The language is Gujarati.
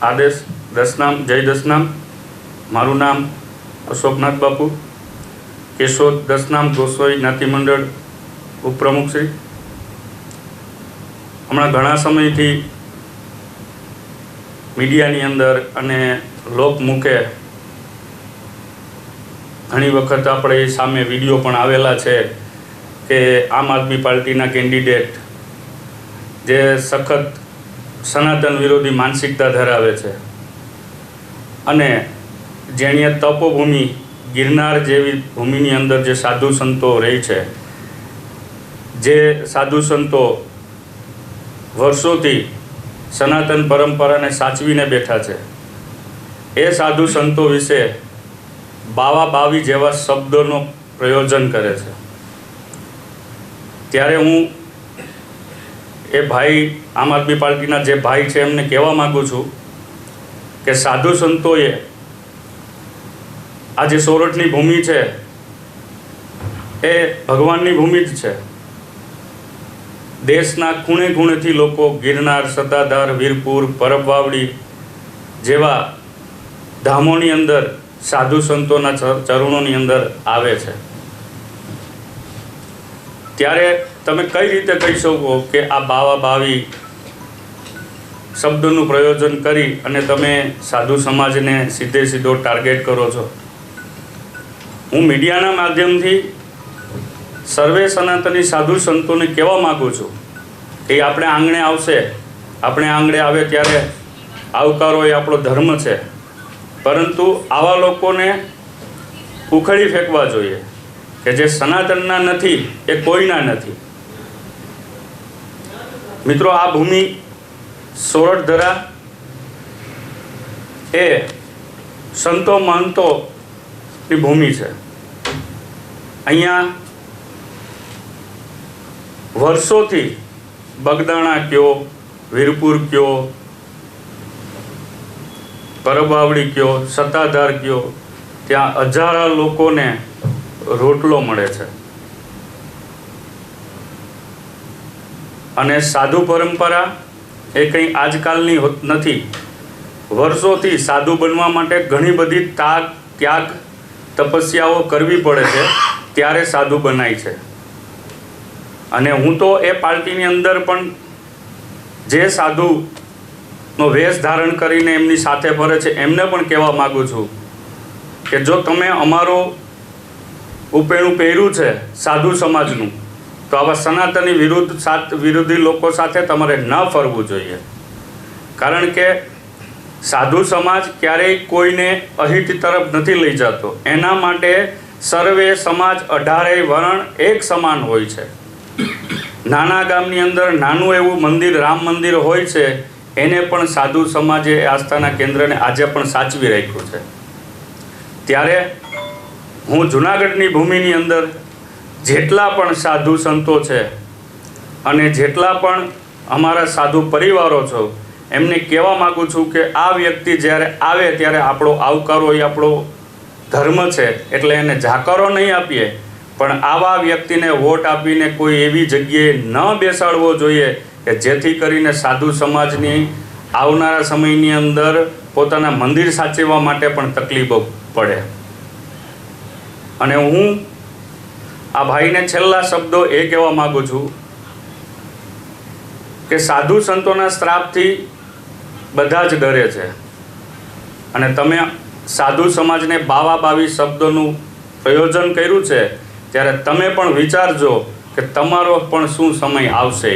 આદેશ દસનામ જય દસનામ। મારું નામ અશોકનાથ બાપુ, કેશોદ દસનામ ગોસોઈ જ્ઞાતિ મંડળ ઉપપ્રમુખ શ્રી। હમણાં ઘણા સમયથી મીડિયાની અંદર અને લોકમુખે ઘણી વખત આપણે સામે વિડીયો પણ આવેલા છે કે આમ આદમી પાર્ટીના કેન્ડિડેટ જે સખત સનાતન વિરોધી માનસિકતા ધરાવે છે અને જેણે તપોભૂમિ ગિરનાર જેવી ભૂમિની અંદર જે સાધુ સંતો રહે છે, જે સાધુ સંતો વર્ષોથી સનાતન પરંપરાને સાચવીને બેઠા છે, એ સાધુ સંતો વિશે બાવા બાવી જેવા શબ્દોનો પ્રયોજન કરે છે। ત્યારે હું એ ભાઈ આમ આદમી પાર્ટીના જે ભાઈ છે એમને કહેવા માગું છું કે સાધુ સંતોએ આ જે સોરઠની ભૂમિ છે એ ભગવાનની ભૂમિ જ છે। દેશના ખૂણે ખૂણેથી લોકો ગિરનાર, સત્તાધાર, વીરપુર, પરબવાવડી જેવા ધામોની અંદર સાધુ સંતોના ચરણોની અંદર આવે છે। ત્યારે તમે કઈ રીતે કહી શકો કે આ બાવા બાવી શબ્દનું પ્રયોજન કરી અને તમે સાધુ સમાજને સીધે સીધો ટાર્ગેટ કરો છો? હું મીડિયાના માધ્યમથી સર્વે સનાતની સાધુ સંતોને કહેવા માગું છું કે આપણે આંગણે આવશે, આપણે આંગણે આવે ત્યારે આવકારો એ આપણો ધર્મ છે, પરંતુ આવા લોકોને ઉખેડી ફેંકવા જોઈએ કે જે સનાતનના નથી એ કોઈના નથી। મિત્રો, આ ભૂમિ સોરઠ ધરા એ સંતો મહંતોની ભૂમિ છે। અહીંયા વર્ષોથી બગદાણા કયો, વીરપુર કયો, પરબવાવડી કયો, સત્તાધાર કયો, ત્યાં હજારો લોકોને રોટલો મળે છે અને સાધુ પરંપરા એ કંઈ આજકાલની નથી। વર્ષોથી સાધુ બનવા માટે ઘણી બધી ત્યાગ તપસ્યાઓ કરવી પડે છે, ત્યારે સાધુ બનાય છે। અને હું તો એ પાર્ટીની અંદર પણ જે સાધુનો વેશ ધારણ કરીને એમની સાથે ફરે છે એમને પણ કહેવા માગું છું કે જો તમે અમારો ઉપેણું પહેર્યું છે સાધુ સમાજનું, તો આવા સનાતની વિરોધી લોકો સાથે તમારે ન ફરવું જોઈએ। કારણ કે સાધુ સમાજ ક્યારેય કોઈને અહિત તરફ નથી લઈ જતો। એના માટે સર્વે સમાજ 18 વર્ણ એક સમાન હોય છે। નાના ગામની અંદર નાનું એવું મંદિર, રામ મંદિર હોય છે, એને પણ સાધુ સમાજે આસ્થાના કેન્દ્રને આજે પણ સાચવી રાખ્યું છે। ત્યારે હું જૂનાગઢની ભૂમિની અંદર જેટલા પણ સાધુ સંતો છે અને જેટલા પણ અમારા સાધુ પરિવારો છો એમને કહેવા માગું છું કે આ વ્યક્તિ જ્યારે આવે ત્યારે આપણો આવકારો એ આપણો ધર્મ છે, એટલે એને જાકારો નહીં આપીએ, પણ આવા વ્યક્તિને વોટ આપીને કોઈ એવી જગ્યાએ ન બેસાડવો જોઈએ કે જેથી કરીને સાધુ સમાજની આવનારા સમયની અંદર પોતાના મંદિર સાચવવા માટે પણ તકલીફો પડે। અને હું આ ભાઈને છેલ્લા શબ્દો એ કહેવા માગું છું કે સાધુ સંતોના શ્રાપથી બધા જ ડરે છે અને તમે સાધુ સમાજને બાવા બાવી શબ્દોનું પ્રયોજન કર્યું છે, ત્યારે તમે પણ વિચારજો કે તમારો પણ શું સમય આવશે।